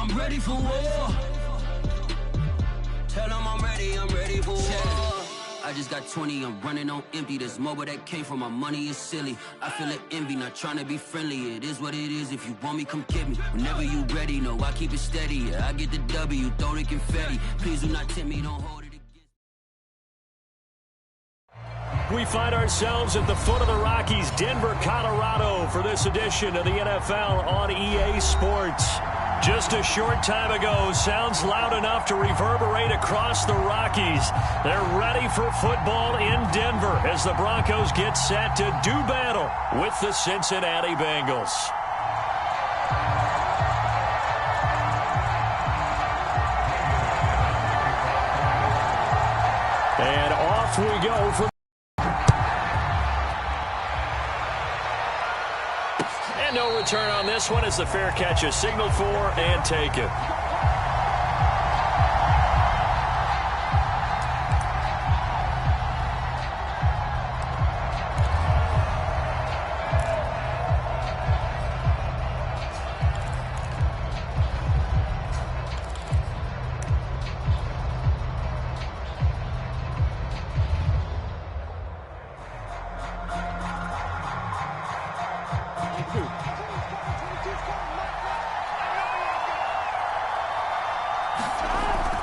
I'm ready for war. Tell them I'm ready for war. I just got 20, I'm running on empty. This mobile that came from my money is silly. I feel it envy, not trying to be friendly. It is what it is, if you want me, come get me. Whenever you ready, no, I keep it steady. Yeah, I get the W, throw the confetti. Please do not tempt me, don't hold it against me. We find ourselves at the foot of the Rockies, Denver, Colorado, for this edition of the NFL on EA Sports. Just a short time ago, sounds loud enough to reverberate across the Rockies. They're ready for football in Denver as the Broncos get set to do battle with the Cincinnati Bengals. And off we go for no return on this one as the fair catch is signaled for and taken.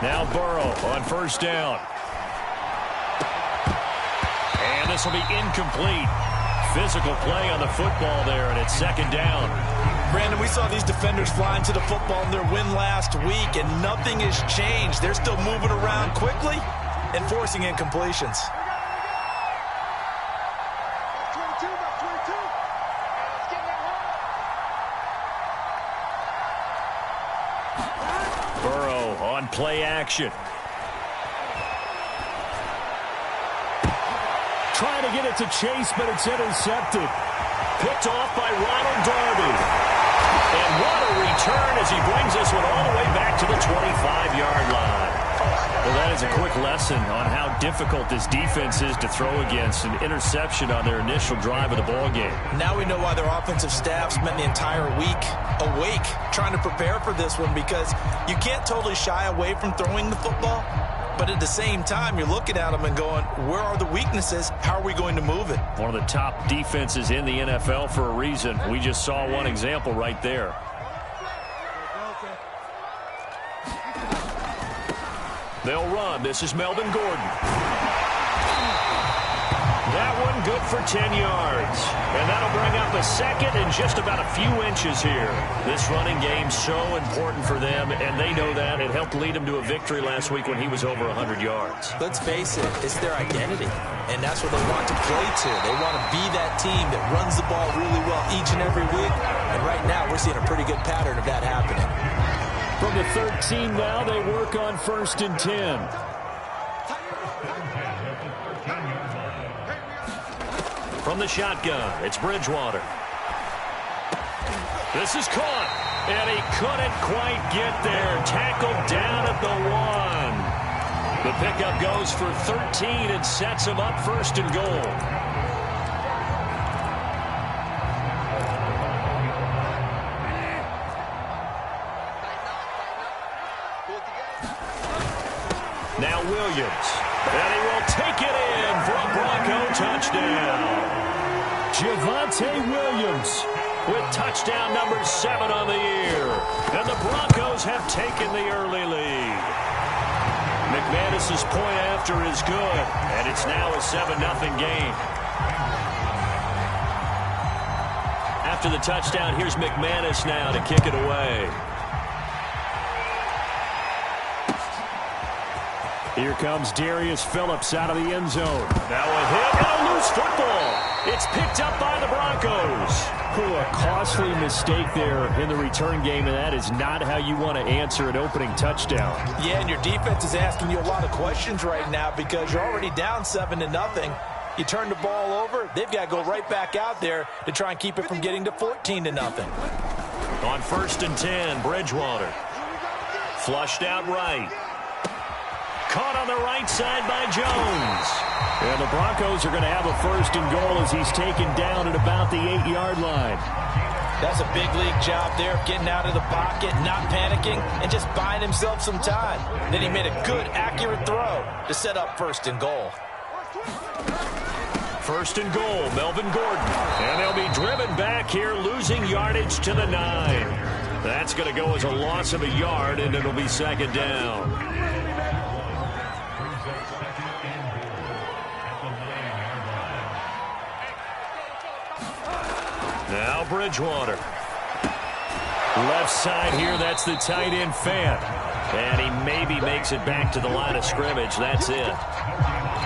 Now Burrow on first down. And this will be incomplete. Physical play on the football there, and it's second down. Brandon, we saw these defenders flying to the football in their win last week, and nothing has changed. They're still moving around quickly and forcing incompletions. Play action. Trying to get it to Chase, but it's intercepted. Picked off by Ronald Darby. And what a return as he brings this one all the way back to the 25-yard line. Well, that is a quick lesson on how difficult this defense is to throw against. An interception on their initial drive of the ballgame. Now we know why their offensive staff spent the entire week awake trying to prepare for this one, because you can't totally shy away from throwing the football, but at the same time you're looking at them and going, where are the weaknesses? How are we going to move it? One of the top defenses in the NFL for a reason. We just saw one example right there. They'll run. This is Melvin Gordon. That one good for 10 yards. And that'll bring up a second and just about a few inches here. This running game's so important for them, and they know that. It helped lead them to a victory last week when he was over 100 yards. Let's face it, it's their identity, and that's what they want to play to. They want to be that team that runs the ball really well each and every week, and right now we're seeing a pretty good pattern of that happening. From the 13 now, they work on 1st and 10. From the shotgun, it's Bridgewater. This is caught, and he couldn't quite get there. Tackled down at the 1. The pickup goes for 13 and sets him up 1st and goal. Now Williams, and he will take it in for a Bronco touchdown. Javonte Williams with touchdown number 7 on the year. And the Broncos have taken the early lead. McManus's point after is good, and it's now a 7-0 game. After the touchdown, here's McManus now to kick it away. Here comes Darius Phillips out of the end zone. Now a hit and a loose football. It's picked up by the Broncos. Oh, a costly mistake there in the return game, and that is not how you want to answer an opening touchdown. Yeah, and your defense is asking you a lot of questions right now because you're already down 7-0. You turn the ball over, they've got to go right back out there to try and keep it from getting to 14-0. On 1st and 10, Bridgewater. Flushed out right. Caught on the right side by Jones. And the Broncos are going to have a 1st and goal as he's taken down at about the 8-yard line. That's a big league job there of getting out of the pocket, not panicking, and just buying himself some time. Then he made a good, accurate throw to set up 1st and goal. 1st and goal, Melvin Gordon. And they'll be driven back here, losing yardage to the 9. That's going to go as a loss of a yard, and it'll be 2nd down. Now Bridgewater. Left side here, that's the tight end Fan. And he maybe makes it back to the line of scrimmage. That's it.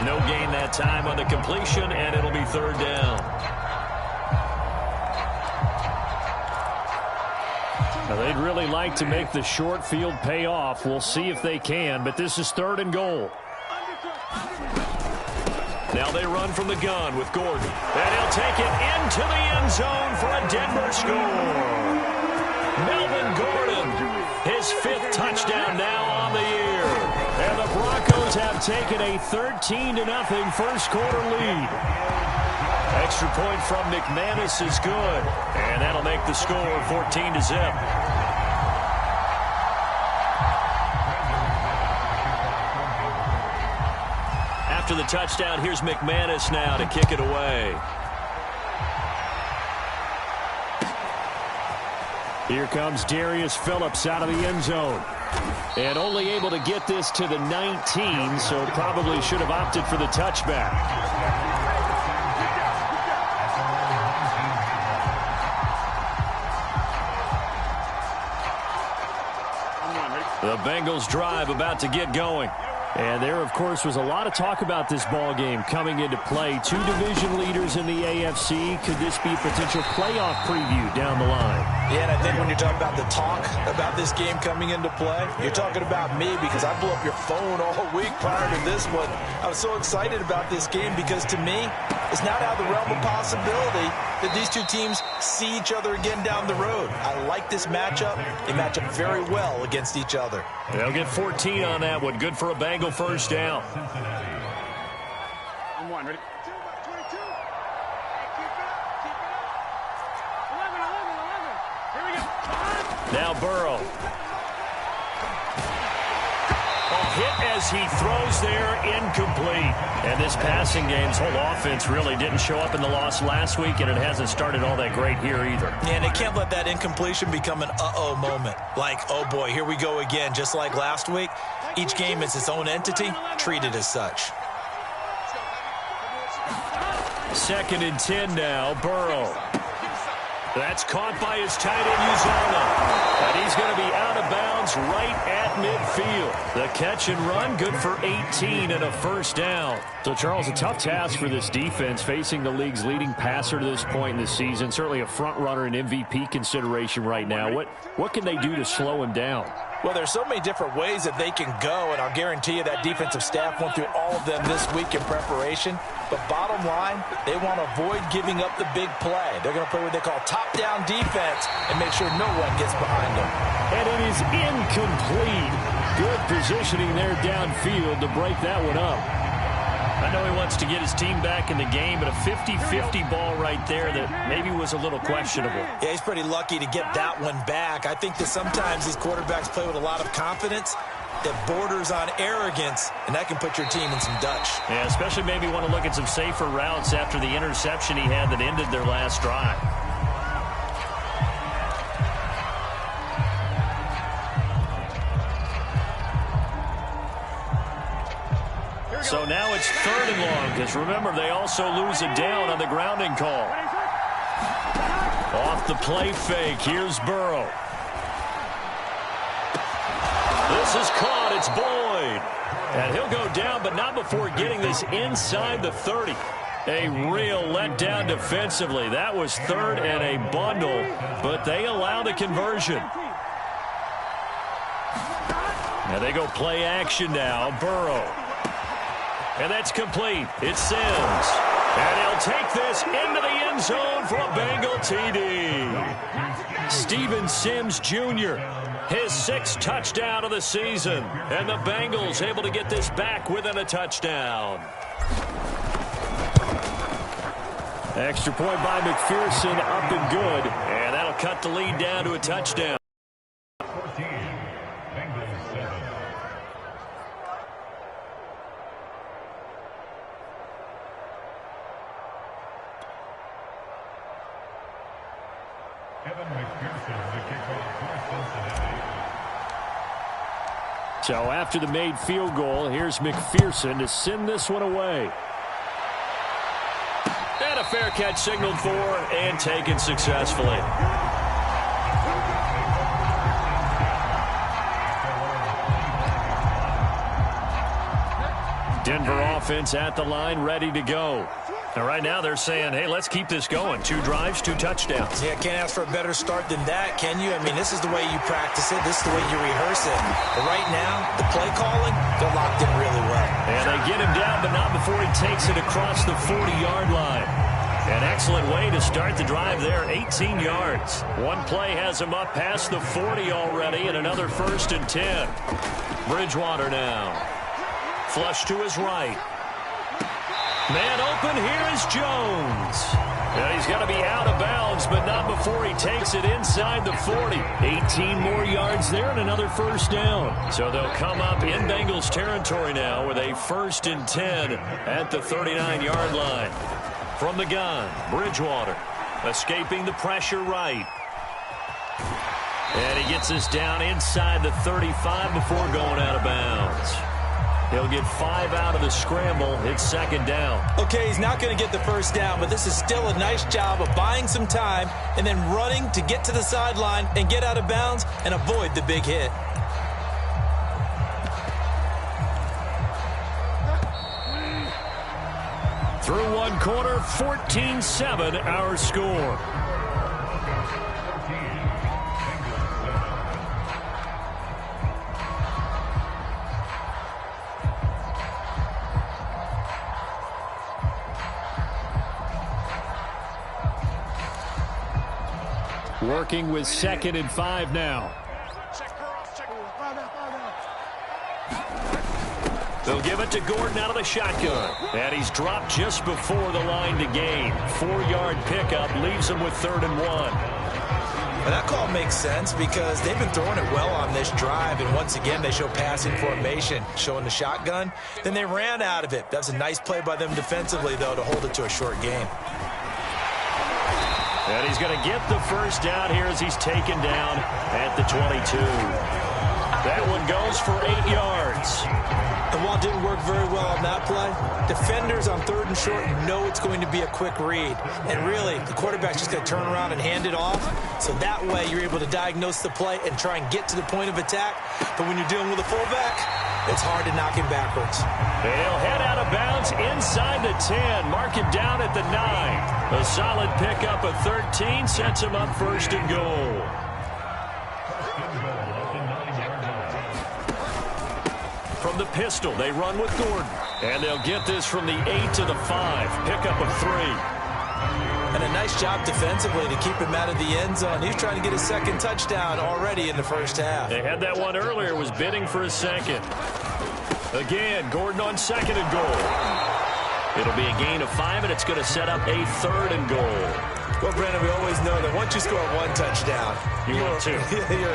No gain that time on the completion, and it'll be 3rd down. Now, they'd really like to make the short field pay off. We'll see if they can, but this is 3rd and goal. Now they run from the gun with Gordon. And he'll take it into the end zone for a Denver score. Melvin Gordon, his 5th touchdown now on the year. And the Broncos have taken a 13-0 first quarter lead. Extra point from McManus is good. And that'll make the score 14-0. After the touchdown, here's McManus now to kick it away. Here comes Darius Phillips out of the end zone. And only able to get this to the 19, so probably should have opted for the touchback. The Bengals drive about to get going. And there, of course, was a lot of talk about this ball game coming into play. 2 division leaders in the AFC. Could this be a potential playoff preview down the line? Yeah, and I think when you're talking about the talk about this game coming into play, you're talking about me because I blew up your phone all week prior to this one. I was so excited about this game because, to me, it's not out of the realm of possibility that these two teams see each other again down the road. I like this matchup. They match up very well against each other. They'll get 14 on that one. Good for a Bengal first down. I'm one. Ready? 22. Keep it up. 11. Here we go. Now Burrow. Hit as he throws there, incomplete. And this passing game's whole offense really didn't show up in the loss last week, and it hasn't started all that great here either. Yeah, and they can't let that incompletion become an uh-oh moment. Like, oh boy, here we go again, just like last week. Each game is its own entity, treated as such. 2nd and 10 now, Burrow. That's caught by his tight end, Uzomah. And he's going to be out of bounds right at midfield. The catch and run, good for 18 and a first down. So, Charles, a tough task for this defense, facing the league's leading passer to this point in the season. Certainly a front runner in MVP consideration right now. What can they do to slow him down? Well, there's so many different ways that they can go, and I'll guarantee you that defensive staff went through all of them this week in preparation. But bottom line, they want to avoid giving up the big play. They're going to play what they call top-down defense and make sure no one gets behind them. And it is incomplete. Good positioning there downfield to break that one up. I know he wants to get his team back in the game, but a 50-50 ball right there that maybe was a little questionable. Yeah, he's pretty lucky to get that one back. I think that sometimes these quarterbacks play with a lot of confidence that borders on arrogance, and that can put your team in some Dutch. Yeah, especially maybe want to look at some safer routes after the interception he had that ended their last drive. So now it's 3rd and long, because remember, they also lose a down on the grounding call. Off the play fake, here's Burrow. This is caught, it's Boyd. And he'll go down, but not before getting this inside the 30. A real letdown defensively. That was 3rd and a bundle, but they allow the conversion. Now they go play action now, Burrow. And that's complete. It's Sims. And he'll take this into the end zone for a Bengal TD. Steven Sims Jr., his 6th touchdown of the season. And the Bengals able to get this back within a touchdown. Extra point by McPherson, up and good. And that'll cut the lead down to a touchdown. 14, Bengals 7. Evan McPherson, the kickoff for Cincinnati. So after the made field goal, here's McPherson to send this one away. And a fair catch signaled for and taken successfully. Denver offense at the line, ready to go. And right now they're saying, hey, let's keep this going. 2 drives, 2 touchdowns. Yeah, can't ask for a better start than that, can you? I mean, this is the way you practice it. This is the way you rehearse it. But right now, the play calling, they're locked in really well. And they get him down, but not before he takes it across the 40-yard line. An excellent way to start the drive there, 18 yards. One play has him up past the 40 already, and another 1st and 10. Bridgewater now. Flush to his right. Man open, here is Jones. And he's going to be out of bounds, but not before he takes it inside the 40. 18 more yards there and another 1st down. So they'll come up in Bengals territory now with a 1st and 10 at the 39-yard line. From the gun, Bridgewater escaping the pressure right. And he gets us down inside the 35 before going out of bounds. He'll get 5 out of the scramble. It's 2nd down. Okay, he's not going to get the 1st down, but this is still a nice job of buying some time and then running to get to the sideline and get out of bounds and avoid the big hit. Through 1 quarter, 14-7 our score. Working with 2nd and 5 now. They'll give it to Gordon out of the shotgun. And he's dropped just before the line to gain. 4-yard pickup leaves him with 3rd and 1. And that call makes sense because they've been throwing it well on this drive. And once again, they show passing formation, showing the shotgun. Then they ran out of it. That was a nice play by them defensively, though, to hold it to a short game. And he's going to get the 1st down here as he's taken down at the 22. That one goes for 8 yards. And while it didn't work very well on that play, defenders on 3rd and short know it's going to be a quick read. And really, the quarterback's just going to turn around and hand it off. So that way, you're able to diagnose the play and try and get to the point of attack. But when you're dealing with a fullback, it's hard to knock him backwards. They'll head out of bounds inside the 10. Mark it down at the 9. A solid pickup of 13 sets him up 1st and goal. From the pistol, they run with Gordon. And they'll get this from the 8 to the 5. Pickup of 3. And a nice job defensively to keep him out of the end zone. He's trying to get his 2nd touchdown already in the 1st half. They had that one earlier, was bidding for a 2nd. Again, Gordon on 2nd and goal. It'll be a gain of 5, and it's going to set up a 3rd and goal. Well, Brandon, we always know that once you score 1 touchdown, you're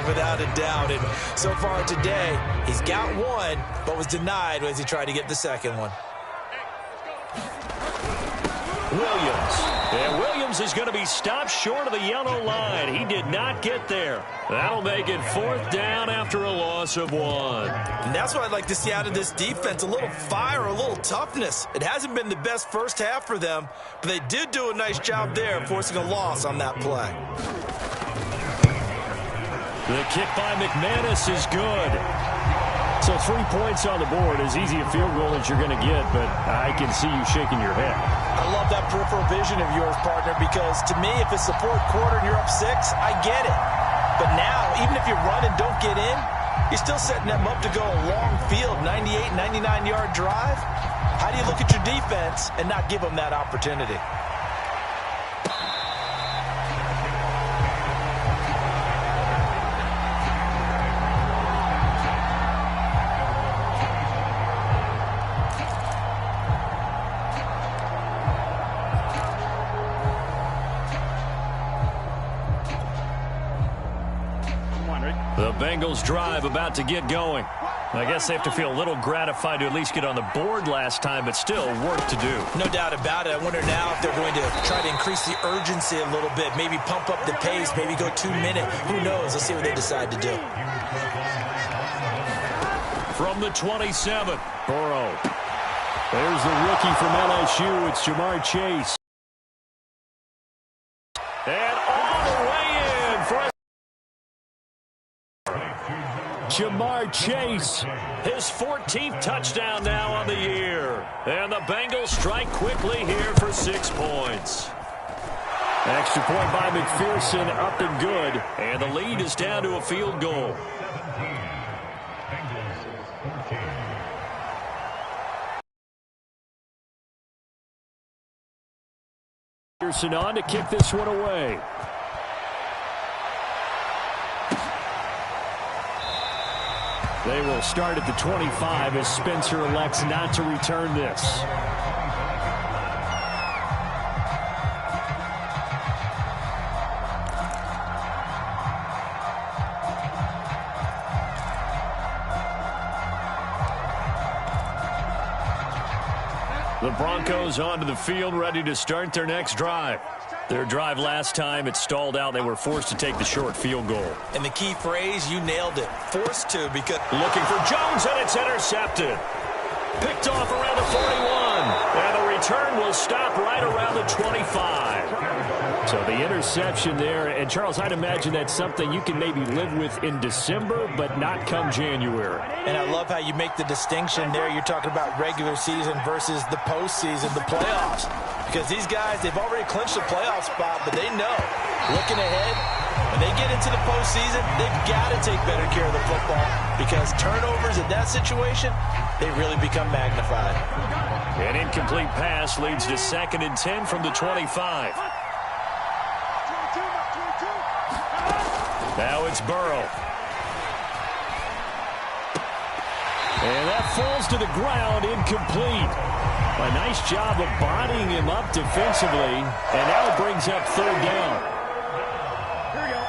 without a doubt. And so far today, he's got 1, but was denied as he tried to get the 2nd one. Williams. And Williams is going to be stopped short of the yellow line. He did not get there. That'll make it 4th down after a loss of 1. And that's what I'd like to see out of this defense, a little fire, a little toughness. It hasn't been the best 1st half for them, but they did do a nice job there, forcing a loss on that play. The kick by McManus is good. So 3 points on the board, as easy a field goal as you're going to get, but I can see you shaking your head. I love that peripheral vision of yours, partner, because to me, if it's the 4th quarter and you're up 6, I get it. But now, even if you run and don't get in, you're still setting them up to go a long field, 98, 99-yard drive. How do you look at your defense and not give them that opportunity? Bengals drive about to get going. I guess they have to feel a little gratified to at least get on the board last time, but still work to do. No doubt about it. I wonder now if they're going to try to increase the urgency a little bit, maybe pump up the pace, maybe go 2 minutes. Who knows? Let's see what they decide to do. From the 27, Burrow. There's the rookie from LSU. It's Jamar Chase. And all the way in for a Jamar Chase, his 14th touchdown now on the year. And the Bengals strike quickly here for 6 points. Extra point by McPherson, up and good. And the lead is down to a field goal. McPherson on to kick this one away. They will start at the 25 as Spencer elects not to return this. The Broncos onto the field, ready to start their next drive. Their drive last time, it stalled out. They were forced to take the short field goal. And the key phrase, you nailed it. Forced to, because... Looking for Jones, and it's intercepted. Picked off around the 41. And the return will stop right around the 25. So the interception there. And, Charles, I'd imagine that's something you can maybe live with in December, but not come January. And I love how you make the distinction there. You're talking about regular season versus the postseason, the playoffs. Because these guys, they've already clinched the playoff spot, but they know, looking ahead, when they get into the postseason, they've got to take better care of the football because turnovers in that situation, they really become magnified. An incomplete pass leads to 2nd and 10 from the 25. Now it's Burrow. And that falls to the ground, incomplete. A nice job of bodying him up defensively, and now it brings up 3rd down.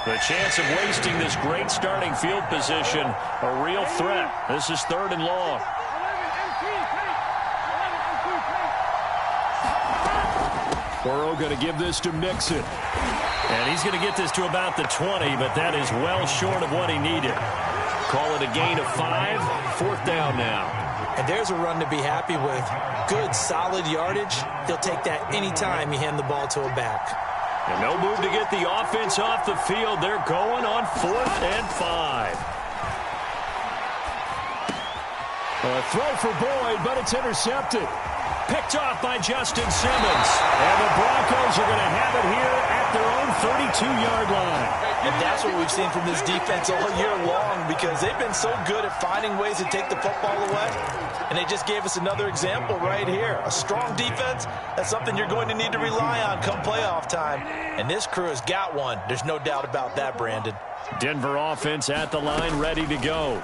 The chance of wasting this great starting field position, a real threat. This is 3rd and long. Burrow going to give this to Mixon. And he's going to get this to about the 20, but that is well short of what he needed. Call it a gain of 5, 4th down now. And there's a run to be happy with. Good, solid yardage. He'll take that anytime you hand the ball to a back. And no move to get the offense off the field. They're going on 4th and 5. A throw for Boyd, but it's intercepted. Picked off by Justin Simmons. And the Broncos are going to have it here at their own 32-yard line. And that's what we've seen from this defense all year long because they've been so good at finding ways to take the football away. And they just gave us another example right here. A strong defense, that's something you're going to need to rely on come playoff time. And this crew has got one. There's no doubt about that, Brandon. Denver offense at the line, ready to go.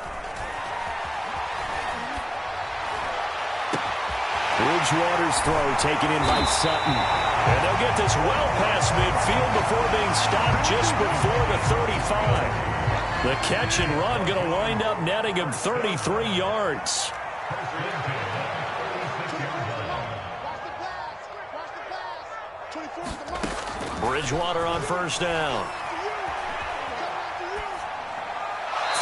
Bridgewater's throw taken in by Sutton. And they'll get this well past midfield before being stopped just before the 35. The catch and run going to wind up netting him 33 yards. Bridgewater on 1st down.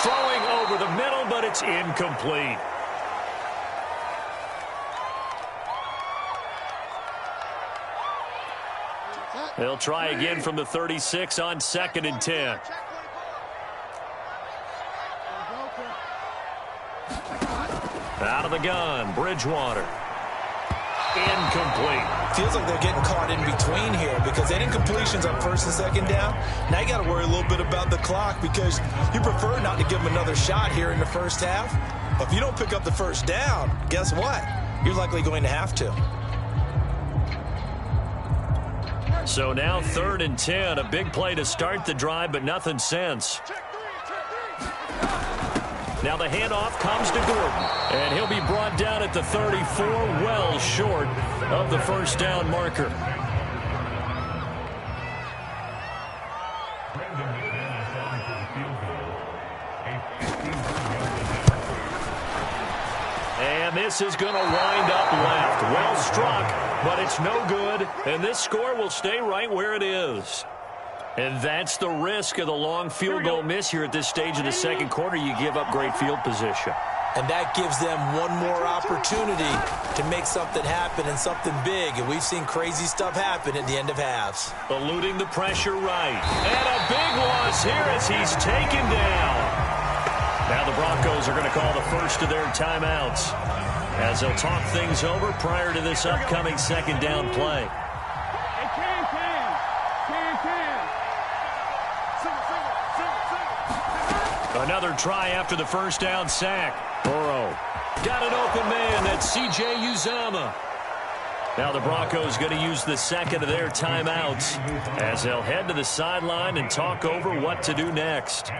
Throwing over the middle, but it's incomplete. They'll try again from the 36 on 2nd and 10. Out of the gun, Bridgewater. Incomplete. Feels like they're getting caught in between here because they didn't completions on 1st and 2nd down. Now you got to worry a little bit about the clock because you prefer not to give them another shot here in the 1st half. But if you don't pick up the 1st down, guess what? You're likely going to have to. So now 3rd and 10, a big play to start the drive, but nothing since. Now the handoff comes to Gordon, and he'll be brought down at the 34, well short of the 1st down marker. And this is going to wind up left. Well struck, but it's no good. And this score will stay right where it is. And that's the risk of the long field goal miss here at this stage of the second quarter. You give up great field position. And that gives them one more opportunity to make something happen and something big. And we've seen crazy stuff happen at the end of halves. Eluding the pressure right. And a big loss here as he's taken down. Now the Broncos are going to call the first of their timeouts as they'll talk things over prior to this upcoming second down play. Another try after the first down sack. Burrow got an open man. That's C.J. Uzomah. Now the Broncos going to use the second of their timeouts as they'll head to the sideline and talk over what to do next.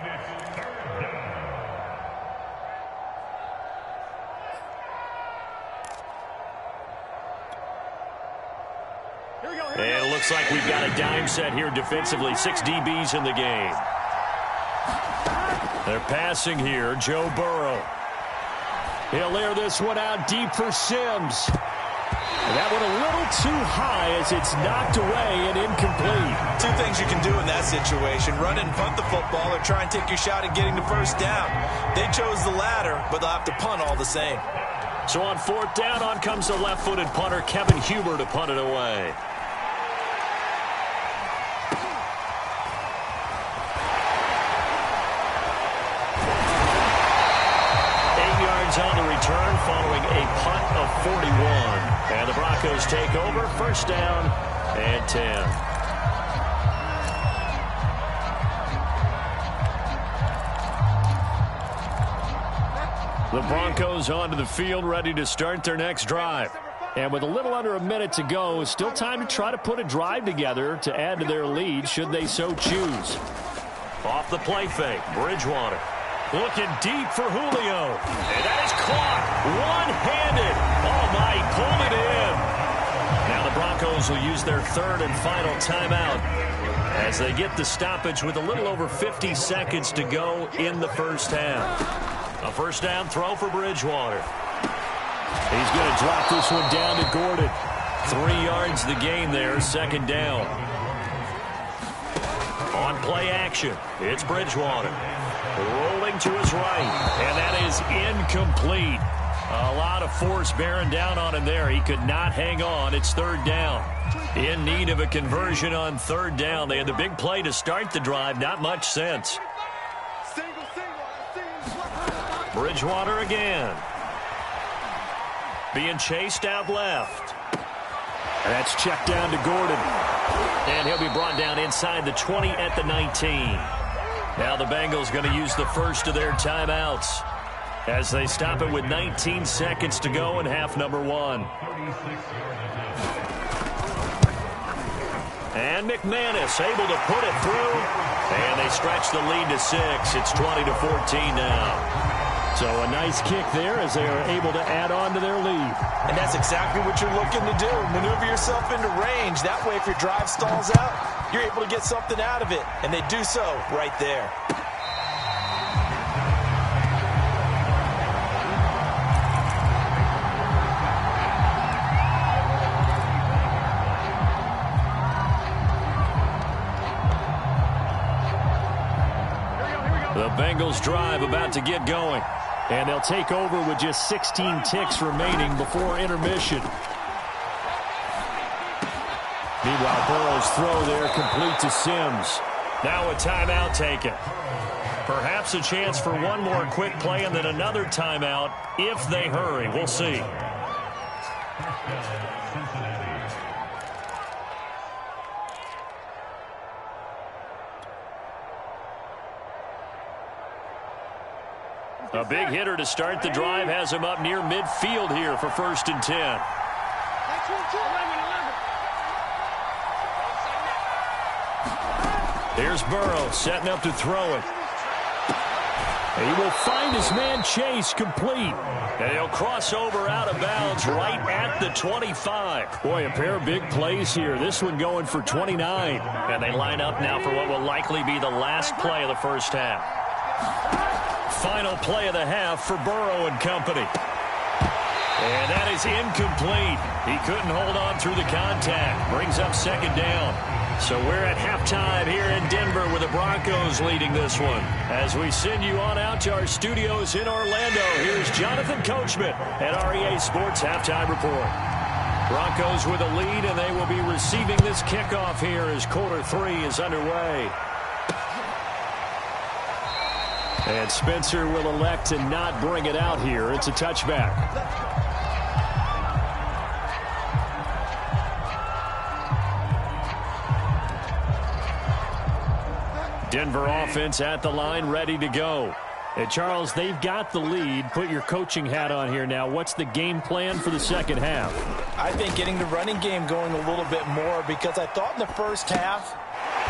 And it looks like we've got a dime set here defensively. 6 DBs in the game. They're passing here. Joe Burrow. He'll air this one out deep for Sims. And that one a little too high as it's knocked away and incomplete. Two things you can do in that situation. Run and punt the football or try and take your shot at getting the first down. They chose the latter, but they'll have to punt all the same. So on fourth down, on comes the left-footed punter, Kevin Huber, to punt it away. On the return following a punt of 41. And the Broncos take over, first down and 10. The Broncos onto the field ready to start their next drive. And with a little under a minute to go, still time to try to put a drive together to add to their lead should they so choose. Off the play fake, Bridgewater. Looking deep for Julio. And that is caught. One-handed. Oh, my. Pulled it in. Now the Broncos will use their third and final timeout as they get the stoppage with a little over 50 seconds to go in the first half. A first down throw for Bridgewater. He's going to drop this one down to Gordon. 3 yards the gain there, second down. On play action, it's Bridgewater. Rolling to his right, and that is incomplete. A lot of force bearing down on him there. He could not hang on. It's third down. In need of a conversion on third down. They had the big play to start the drive. Not much sense. Bridgewater again. Being chased out left. That's checked down to Gordon. And he'll be brought down inside the 20 at the 19. Now the Bengals going to use the first of their timeouts as they stop it with 19 seconds to go in half number 1. And McManus able to put it through. And they stretch the lead to 6. It's 20-14 now. So a nice kick there as they are able to add on to their lead. And that's exactly what you're looking to do. Maneuver yourself into range. That way, if your drive stalls out, you're able to get something out of it. And they do so right there. The Bengals drive about to get going. And they'll take over with just 16 ticks remaining before intermission. Meanwhile, Burrow's throw there complete to Sims. Now a timeout taken. Perhaps a chance for one more quick play and then another timeout if they hurry. We'll see. A big hitter to start the drive has him up near midfield here for first and 10. Here's Burrow setting up to throw it. He will find his man Chase complete. And he'll cross over out of bounds right at the 25. Boy, a pair of big plays here. This one going for 29. And they line up now for what will likely be the last play of the first half. Final play of the half for Burrow and company. And that is incomplete. He couldn't hold on through the contact. Brings up second down. So we're at halftime here in Denver with the Broncos leading this one. As we send you on out to our studios in Orlando, here's Jonathan Coachman at REA Sports Halftime Report. Broncos with a lead, and they will be receiving this kickoff here as quarter 3 is underway. And Spencer will elect to not bring it out here. It's a touchback. Denver offense at the line, ready to go. And Charles, they've got the lead. Put your coaching hat on here now. What's the game plan for the second half? I think getting the running game going a little bit more, because I thought in the first half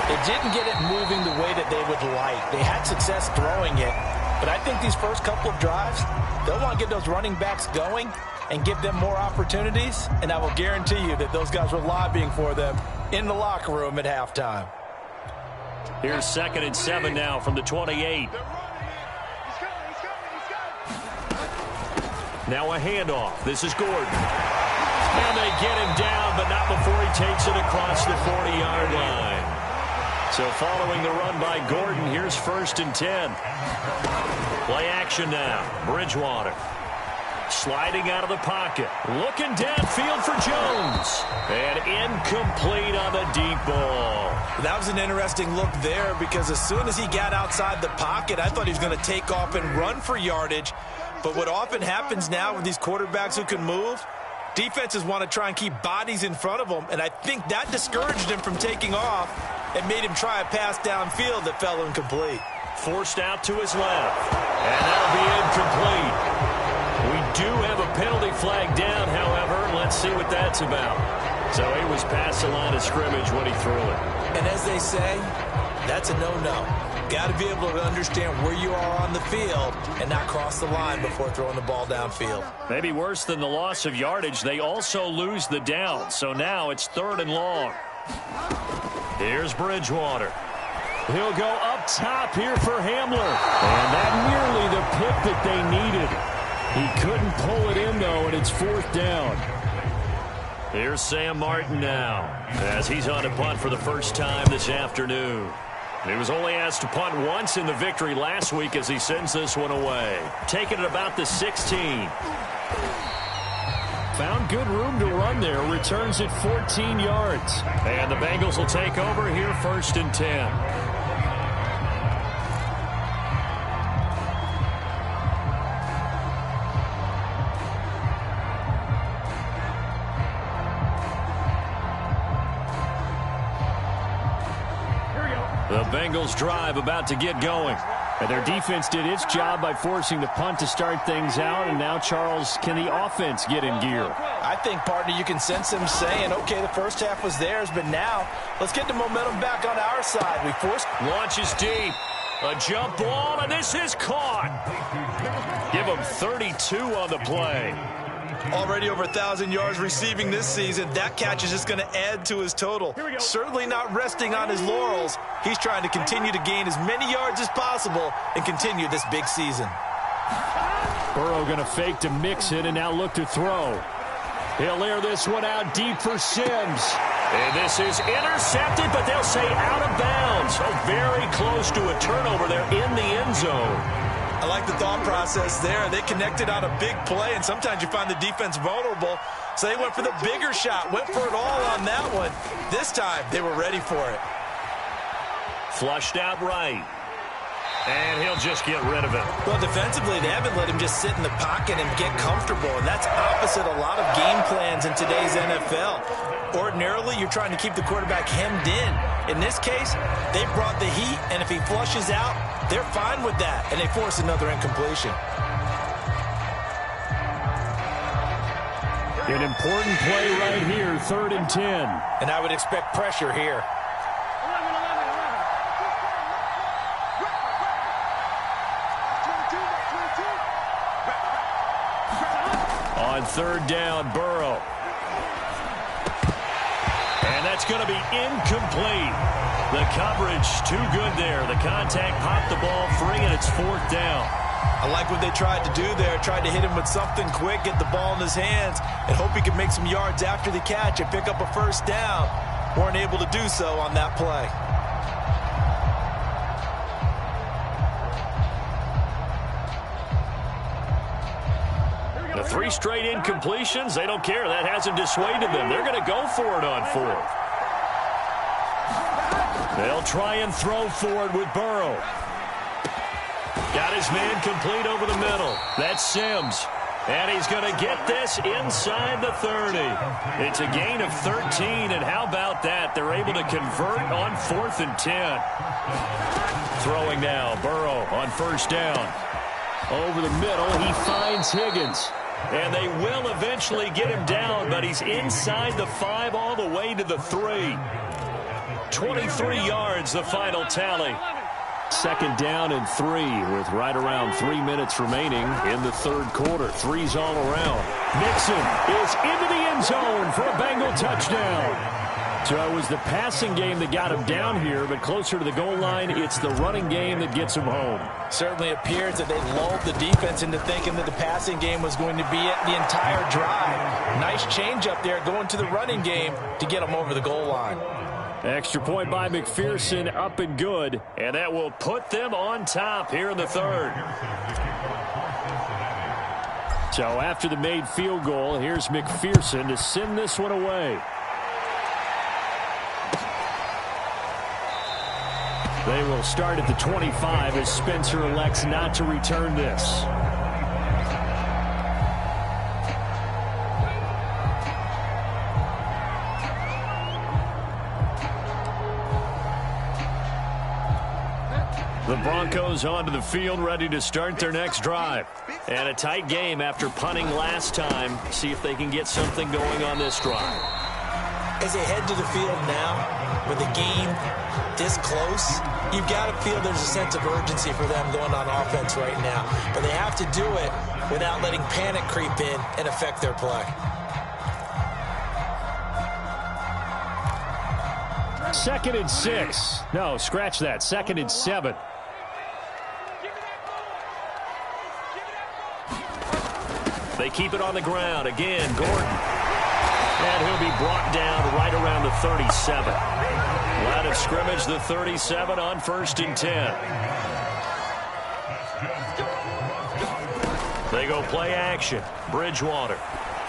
they didn't get it moving the way that they would like. They had success throwing it, but I think these first couple of drives, they'll want to get those running backs going and give them more opportunities, and I will guarantee you that those guys were lobbying for them in the locker room at halftime. Here's 2nd and 7 now from the 28. Now a handoff. This is Gordon. And they get him down, but not before he takes it across the 40-yard line. So following the run by Gordon, here's 1st and 10. Play action now. Bridgewater. Sliding out of the pocket. Looking downfield for Jones. And incomplete on the deep ball. That was an interesting look there, because as soon as he got outside the pocket, I thought he was going to take off and run for yardage. But what often happens now with these quarterbacks who can move, defenses want to try and keep bodies in front of them, and I think that discouraged him from taking off and made him try a pass downfield that fell incomplete. Forced out to his left, and that'll be incomplete. We do have a penalty flag down, however. Let's see what that's about. So he was past the line of scrimmage when he threw it. And as they say, that's a no-no. Got to be able to understand where you are on the field and not cross the line before throwing the ball downfield. Maybe worse than the loss of yardage, they also lose the down. So now it's 3rd and long. Here's Bridgewater. He'll go up top here for Hamler. And that nearly the pick that they needed. He couldn't pull it in, though, and it's 4th down. Here's Sam Martin now, as he's on a punt for the first time this afternoon. He was only asked to punt once in the victory last week as he sends this one away. Taking it about the 16. Found good room to run there. Returns it 14 yards. And the Bengals will take over here 1st and 10. The Bengals drive about to get going. And their defense did its job by forcing the punt to start things out. And now, Charles, can the offense get in gear? I think, partner, you can sense them saying, okay, the first half was theirs, but now let's get the momentum back on our side. We forced. Launches deep. A jump ball, and this is caught. Give him 32 on the play. Already over 1,000 yards receiving this season. That catch is just going to add to his total. Certainly not resting on his laurels. He's trying to continue to gain as many yards as possible and continue this big season. Burrow going to fake to mix it and now look to throw. He'll air this one out deep for Sims. And this is intercepted, but they'll say out of bounds. So very close to a turnover there in the end zone. I like the thought process there. They connected on a big play, and sometimes you find the defense vulnerable. So they went for the bigger shot, went for it all on that one. This time, they were ready for it. Flushed out right. And he'll just get rid of it. Well, defensively, they haven't let him just sit in the pocket and get comfortable, and that's opposite a lot of game plans in today's NFL. Ordinarily, you're trying to keep the quarterback hemmed in. In this case, they brought the heat, and if he flushes out, they're fine with that, and they force another incompletion. An important play right here, 3rd and 10. And I would expect pressure here. On 3rd down, Burrow. And that's going to be incomplete. The coverage too good there. The contact popped the ball free, and it's 4th down. I like what they tried to do there. Tried to hit him with something quick, get the ball in his hands, and hope he could make some yards after the catch and pick up a first down. Weren't able to do so on that play. The 3 straight incompletions, they don't care. That hasn't dissuaded them. They're going to go for it on 4th. They'll try and throw for it with Burrow. Got his man complete over the middle. That's Sims. And he's going to get this inside the 30. It's a gain of 13, and how about that? They're able to convert on 4th and 10. Throwing now, Burrow on first down. Over the middle, he finds Higgins. And they will eventually get him down, but he's inside the 5 all the way to the 3. 23 yards, the final tally. 2nd down and 3 with right around 3 minutes remaining in the 3rd quarter. 3's all around. Mixon is into the end zone for a Bengal touchdown. So it was the passing game that got him down here, but closer to the goal line, it's the running game that gets him home. Certainly appears that they lulled the defense into thinking that the passing game was going to be it the entire drive. Nice change up there going to the running game to get him over the goal line. Extra point by McPherson, up and good, and that will put them on top here in the 3rd. So after the made field goal, here's McPherson to send this one away. They will start at the 25 as Spencer elects not to return this. The Broncos onto the field, ready to start their next drive. And a tight game after punting last time. See if they can get something going on this drive. As they head to the field now, with the game this close, you've got to feel there's a sense of urgency for them going on offense right now. But they have to do it without letting panic creep in and affect their play. 2nd and 6. No, scratch that. 2nd and 7. They keep it on the ground. Again, Gordon. And he'll be brought down right around the 37. Line of scrimmage, the 37 on 1st and 10. They go play action. Bridgewater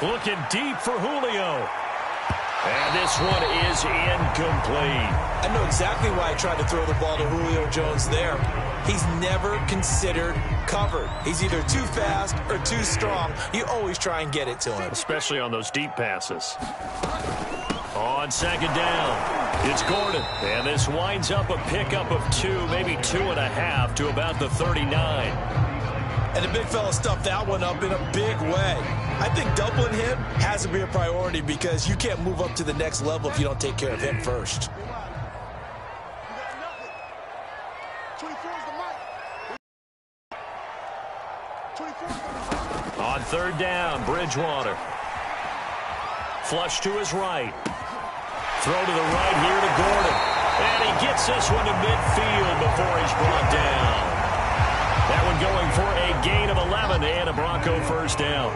looking deep for Julio. And this one is incomplete. I know exactly why I tried to throw the ball to Julio Jones there. He's never considered covered. He's either too fast or too strong. You always try and get it to him. Especially on those deep passes. On 2nd down, it's Gordon. And this winds up a pickup of 2, maybe 2.5 to about the 39. And the big fella stuffed that one up in a big way. I think doubling him has to be a priority because you can't move up to the next level if you don't take care of him first. On 3rd down, Bridgewater. Flush to his right. Throw to the right here to Gordon. And he gets this one to midfield before he's brought down. That one going for a gain of 11 and a Bronco first down.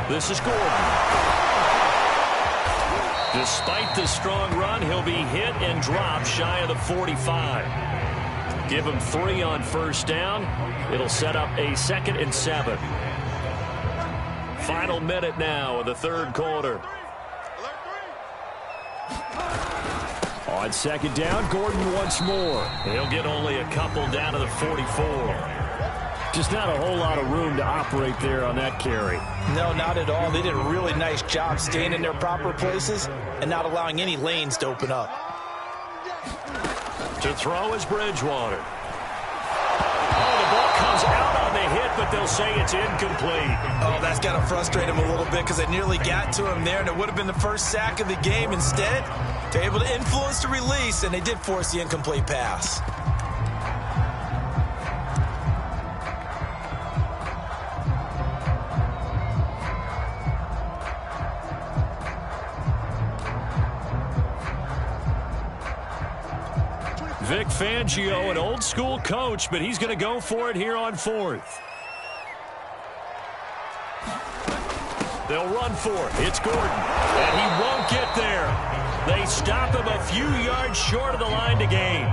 This is Gordon. Despite the strong run, he'll be hit and dropped shy of the 45. Give him 3 on first down. It'll set up a 2nd and 7. Final minute now of the 3rd quarter. On 2nd down, Gordon once more. He'll get only a couple down to the 44. Just not a whole lot of room to operate there on that carry. No, not at all. They did a really nice job staying in their proper places and not allowing any lanes to open up. To throw is Bridgewater. Oh, the ball comes out on the hit, but they'll say it's incomplete. Oh, that's got to frustrate him a little bit because they nearly got to him there, and it would have been the first sack of the game. Instead, they're able to influence the release, and they did force the incomplete pass. Vic Fangio, an old-school coach, but he's going to go for it here on 4th. They'll run for it. It's Gordon, and he won't get there. They stop him a few yards short of the line to gain.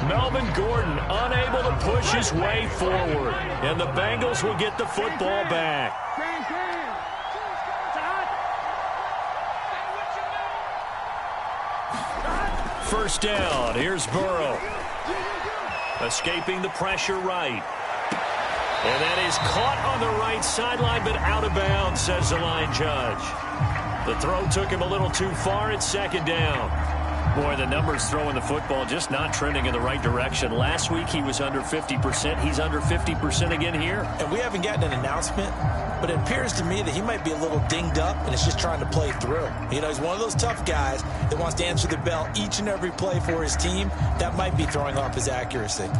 Melvin Gordon unable to push his way forward, and the Bengals will get the football back. First down. Here's Burrow. Escaping the pressure right. And that is caught on the right sideline, but out of bounds, says the line judge. The throw took him a little too far. It's 2nd down. Boy, the numbers throwing the football just not trending in the right direction. Last week he was under 50%. He's under 50% again here. And we haven't gotten an announcement, but it appears to me that he might be a little dinged up and is just trying to play through. You know, he's one of those tough guys that wants to answer the bell each and every play for his team. That might be throwing off his accuracy.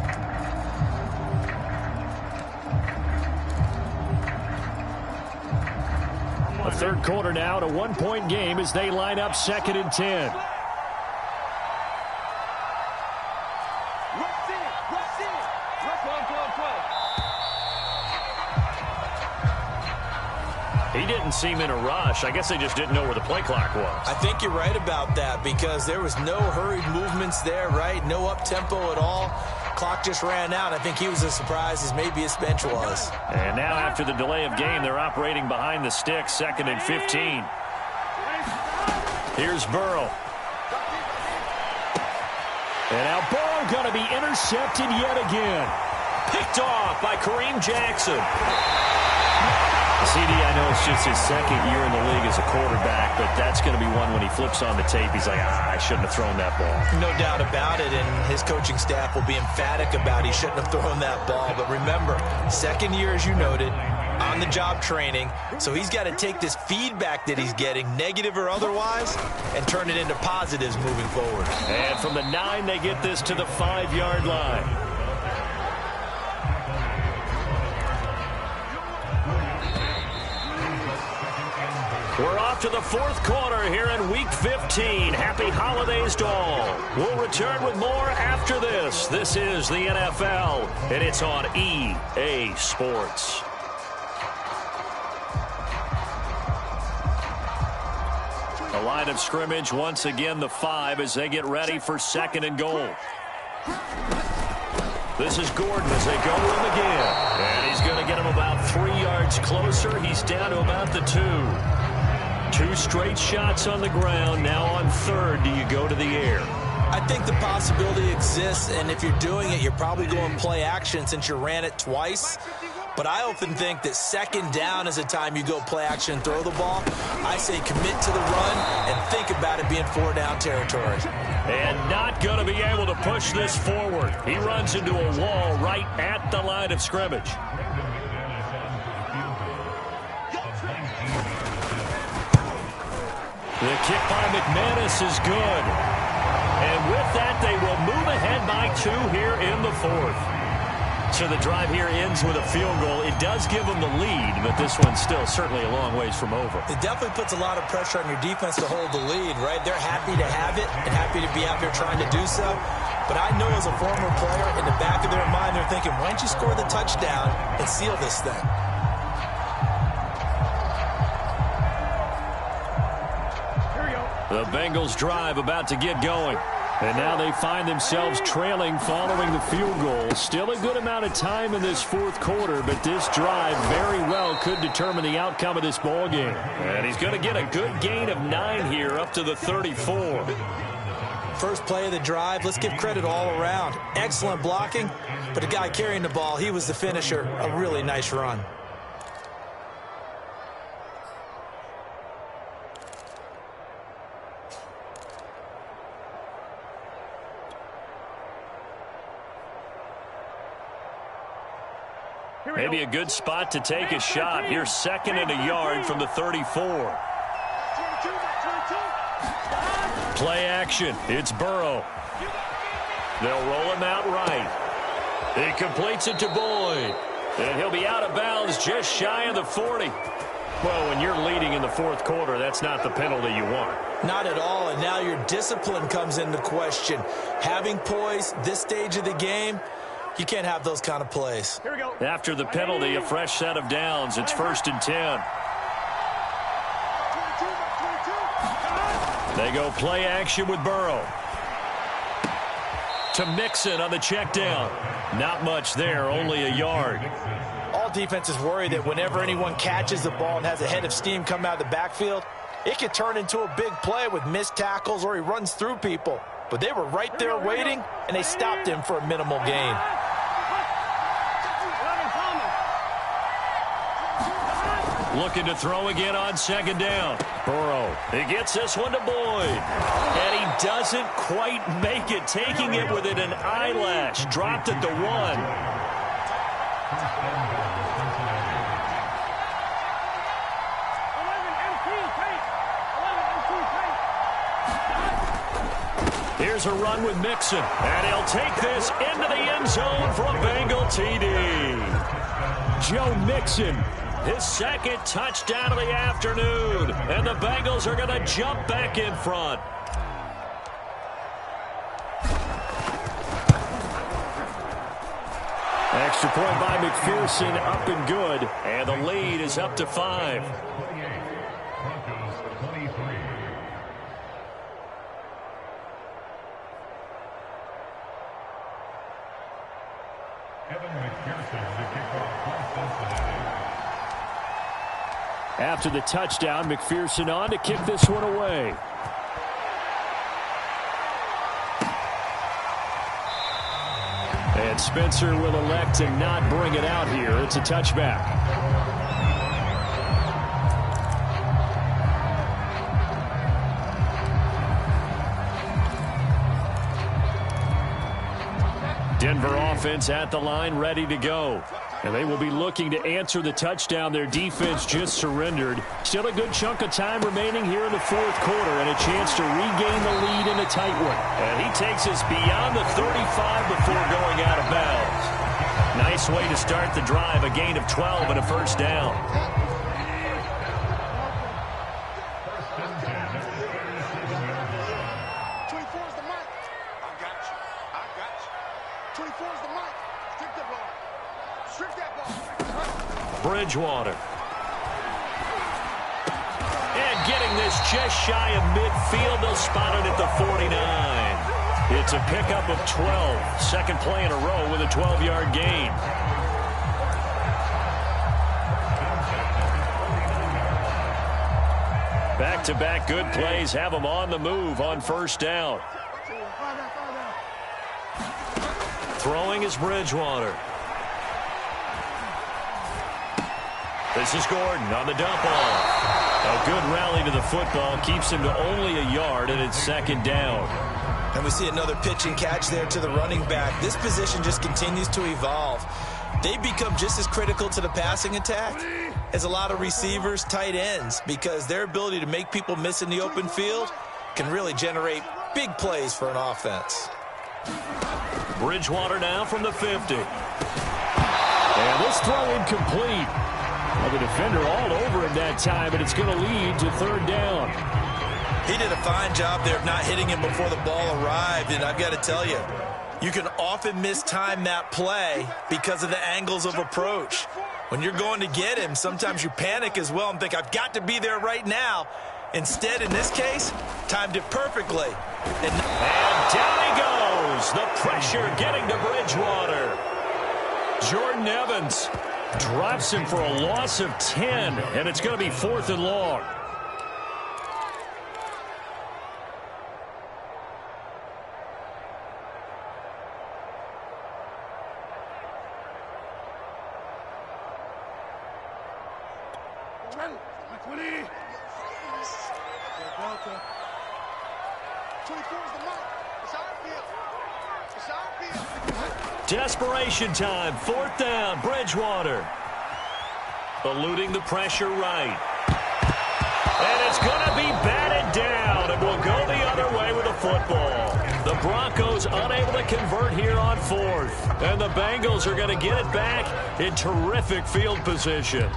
A third quarter now, to 1-point game as they line up 2nd and 10. He didn't seem in a rush. I guess they just didn't know where the play clock was. I think you're right about that because there was no hurried movements there, right? No up-tempo at all. Clock just ran out. I think he was as surprised as maybe his bench was. And now after the delay of game, they're operating behind the sticks, 2nd and 15. Here's Burrow. And now Burrow going to be intercepted yet again. Picked off by Kareem Jackson. CD, I know it's just his 2nd year in the league as a quarterback, but that's going to be one when he flips on the tape. He's like, I shouldn't have thrown that ball. No doubt about it, and his coaching staff will be emphatic about he shouldn't have thrown that ball. But remember, 2nd year, as you noted, on-the-job training, so he's got to take this feedback that he's getting, negative or otherwise, and turn it into positives moving forward. And from the 9, they get this to the 5-yard line. We're off to the 4th quarter here in Week 15. Happy holidays to all. We'll return with more after this. This is the NFL, and it's on EA Sports. The line of scrimmage, once again, the 5 as they get ready for 2nd and goal. This is Gordon as they go to him again. And he's going to get him about 3 yards closer. He's down to about the 2. 2 straight shots on the ground. Now on 3rd, do you go to the air? I think the possibility exists, and if you're doing it, you're probably going play action since you ran it twice. But I often think that 2nd down is a time you go play action and throw the ball. I say commit to the run and think about it being 4-down territory. And not going to be able to push this forward. He runs into a wall right at the line of scrimmage. The kick by McManus is good. And with that, they will move ahead by 2 here in the 4th. So the drive here ends with a field goal. It does give them the lead, but this one's still certainly a long ways from over. It definitely puts a lot of pressure on your defense to hold the lead, right? They're happy to have it and happy to be out there trying to do so. But I know as a former player, in the back of their mind, they're thinking, why don't you score the touchdown and seal this thing? The Bengals drive about to get going. And now they find themselves trailing following the field goal. Still a good amount of time in this 4th quarter, but this drive very well could determine the outcome of this ball game. And he's going to get a good gain of 9 here up to the 34. First play of the drive, let's give credit all around. Excellent blocking, but the guy carrying the ball, he was the finisher. A really nice run. Maybe a good spot to take a shot. Here's 2nd and a yard from the 34. Play action. It's Burrow. They'll roll him out right. He completes it to Boyd. And he'll be out of bounds just shy of the 40. Well, when you're leading in the fourth quarter, that's not the penalty you want. Not at all, and now your discipline comes into question. Having poise this stage of the game, you can't have those kind of plays. Here we go. After the penalty, a fresh set of downs. It's 1st and 10. 22. They go play action with Burrow. To Mixon on the check down. Not much there, only a yard. All defenses worry that whenever anyone catches the ball and has a head of steam come out of the backfield, it can turn into a big play with missed tackles or he runs through people. But they were right there waiting, and they stopped him for a minimal gain. Looking to throw again on 2nd down. Burrow, he gets this one to Boyd. And he doesn't quite make it, taking it within an eyelash. Dropped at the 1. Here's a run with Mixon. And he'll take this into the end zone for a Bengal TD. Joe Mixon, his 2nd touchdown of the afternoon. And the Bengals are going to jump back in front. Extra point by McPherson, up and good. And the lead is up to 5. Broncos 23. Evan McPherson to kick off for Cincinnati. After the touchdown, McPherson on to kick this one away. And Spencer will elect to not bring it out here. It's a touchback. Denver offense at the line, ready to go. And they will be looking to answer the touchdown their defense just surrendered. Still a good chunk of time remaining here in the fourth quarter and a chance to regain the lead in a tight one. And he takes us beyond the 35 before going out of bounds. Nice way to start the drive, a gain of 12 and a 1st down. Bridgewater. And getting this just shy of midfield. They'll spot it at the 49. It's a pickup of 12. 2nd play in a row with a 12-yard gain. Back-to-back good plays have them on the move on 1st down. Throwing is Bridgewater. This is Gordon on the dump off. A good rally to the football keeps him to only a yard, and it's 2nd down. And we see another pitch and catch there to the running back. This position just continues to evolve. They become just as critical to the passing attack as a lot of receivers, tight ends, because their ability to make people miss in the open field can really generate big plays for an offense. Bridgewater now from the 50. And this throw incomplete. Well, the defender all over him that time, and it's going to lead to 3rd down. He did a fine job there of not hitting him before the ball arrived, and I've got to tell you, you can often mistime that play because of the angles of approach. When you're going to get him, sometimes you panic as well and think, I've got to be there right now. Instead, in this case, timed it perfectly. And down he goes. The pressure getting to Bridgewater. Jordan Evans drops him for a loss of 10, and it's going to be 4th and long. Desperation time, 4th down, Bridgewater. Eluding the pressure right. And it's going to be batted down, and will go the other way with the football. The Broncos unable to convert here on 4th. And the Bengals are going to get it back in terrific field position.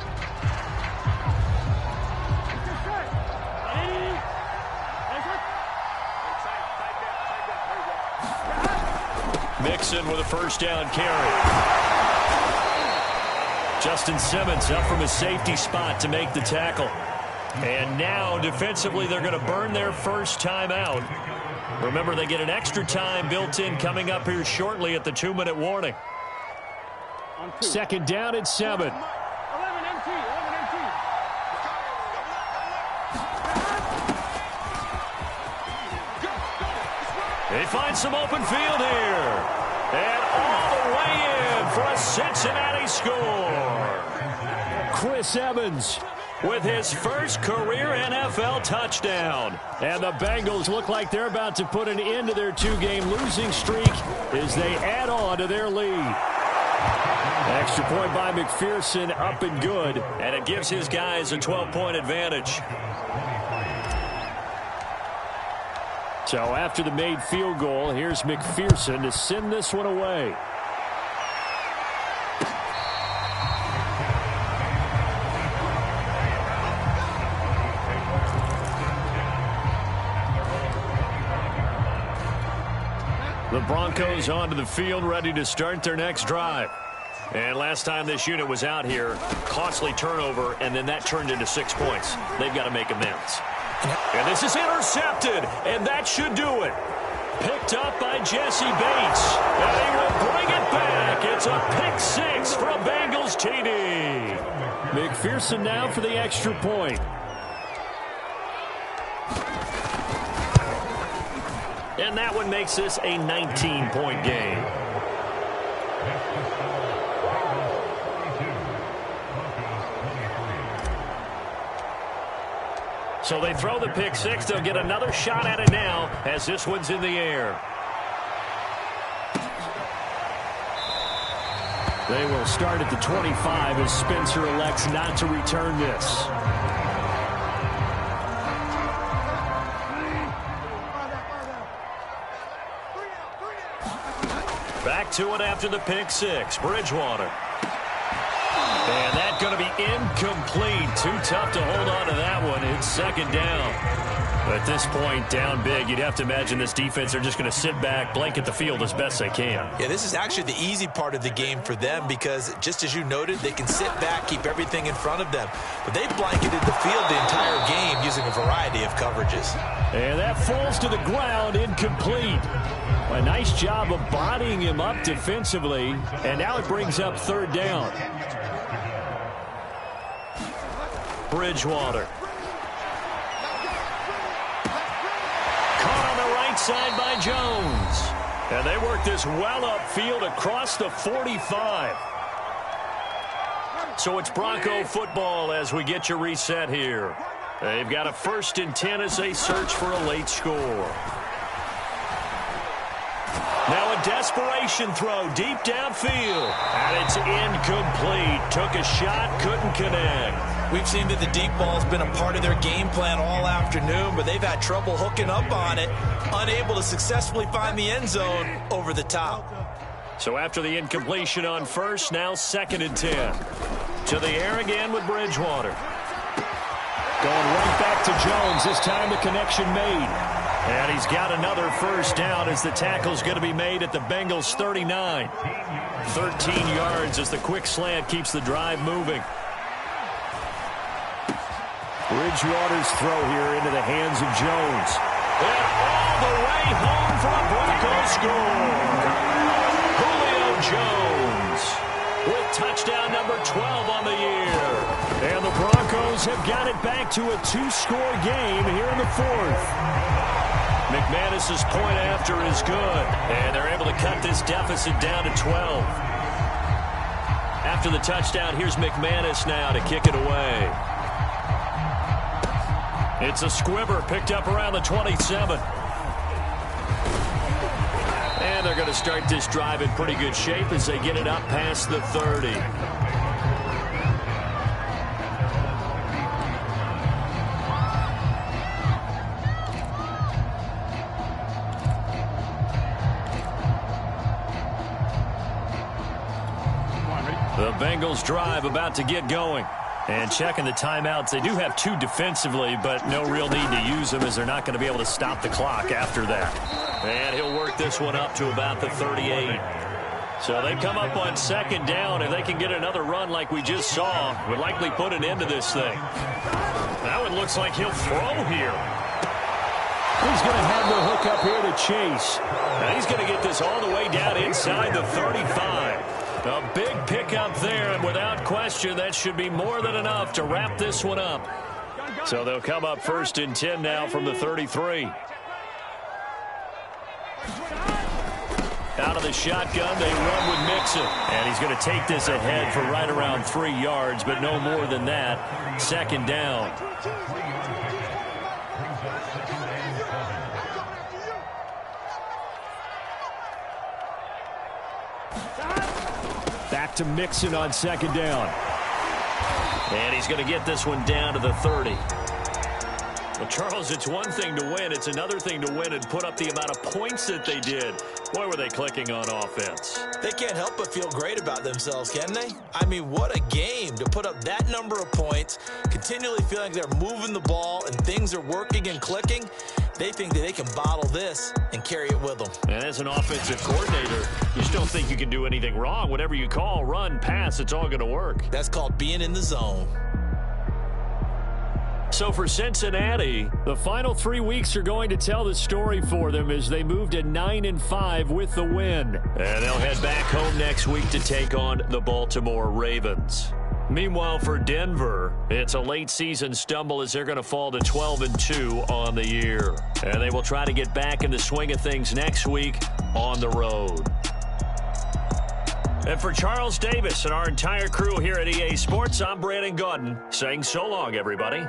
McPherson with a first down carry. Justin Simmons up from his safety spot to make the tackle. And now, defensively, they're going to burn their first time out. Remember, they get an extra time built in coming up here shortly at the 2-minute warning. Second down at 7. 11 MT. They find some open field here. And all the way in for a Cincinnati score. Chris Evans with his first career NFL touchdown. And the Bengals look like they're about to put an end to their 2-game losing streak as they add on to their lead. Extra point by McPherson, up and good. And it gives his guys a 12-point advantage. So after the made field goal, here's McPherson to send this one away. The Broncos onto the field, ready to start their next drive. And last time this unit was out here, costly turnover, and then that turned into 6 points. They've got to make amends. And this is intercepted, and that should do it. Picked up by Jesse Bates, and he will bring it back. It's a pick 6 for a Bengals TD. McPherson now for the extra point. And that one makes this a 19-point game. So they throw the pick 6. They'll get another shot at it now as this one's in the air. They will start at the 25 as Spencer elects not to return this. Back to it after the pick 6. Bridgewater. And that's going to be incomplete. Too tough to hold on to that one. It's second down. At this point, down big, you'd have to imagine this defense are just going to sit back, blanket the field as best they can. Yeah, this is actually the easy part of the game for them because, just as you noted, they can sit back, keep everything in front of them. But they've blanketed the field the entire game using a variety of coverages. And that falls to the ground, incomplete. A nice job of bodying him up defensively, and now it brings up third down. Bridgewater. Caught on the right side by Jones. And they work this well upfield across the 45. So it's Bronco football as we get you reset here. They've got a 1st and 10 as they search for a late score. Now a desperation throw deep downfield. And it's incomplete. Took a shot, couldn't connect. We've seen that the deep ball's been a part of their game plan all afternoon, but they've had trouble hooking up on it, unable to successfully find the end zone over the top. So after the incompletion on 1st, now 2nd and 10. To the air again with Bridgewater. Going right back to Jones. This time the connection made. And he's got another first down as the tackle's going to be made at the Bengals 39. 13 yards as the quick slant keeps the drive moving. Bridgewater's throw here into the hands of Jones. And all the way home for a Broncos score. Julio Jones with touchdown number 12 on the year. And the Broncos have got it back to a 2-score game here in the 4th. McManus's point after is good. And they're able to cut this deficit down to 12. After the touchdown, here's McManus now to kick it away. It's a squibber picked up around the 27. And they're going to start this drive in pretty good shape as they get it up past the 30. The Bengals drive about to get going. And checking the timeouts, they do have 2 defensively, but no real need to use them as they're not going to be able to stop the clock after that. And he'll work this one up to about the 38. So they come up on second down. If they can get another run like we just saw, would likely put an end to this thing. Now it looks like he'll throw here. He's going to have the hook up here to Chase. And he's going to get this all the way down inside the 35. A big pickup there, and without question, that should be more than enough to wrap this one up. So they'll come up 1st and 10 now from the 33. Out of the shotgun, they run with Mixon. And he's going to take this ahead for right around 3 yards, but no more than that. 2nd down. Back to Mixon on 2nd down. And he's going to get this one down to the 30. Well, Charles, it's one thing to win. It's another thing to win and put up the amount of points that they did. Boy, were they clicking on offense. They can't help but feel great about themselves, can they? I mean, what a game to put up that number of points, continually feeling they're moving the ball and things are working and clicking. They think that they can bottle this and carry it with them. And as an offensive coordinator, you just don't think you can do anything wrong. Whatever you call, run, pass, it's all going to work. That's called being in the zone. So for Cincinnati, the final 3 weeks are going to tell the story for them as they move to 9-5 with the win. And they'll head back home next week to take on the Baltimore Ravens. Meanwhile, for Denver, it's a late season stumble as they're going to fall to 12-2 on the year. And they will try to get back in the swing of things next week on the road. And for Charles Davis and our entire crew here at EA Sports, I'm Brandon Gaudin saying so long, everybody.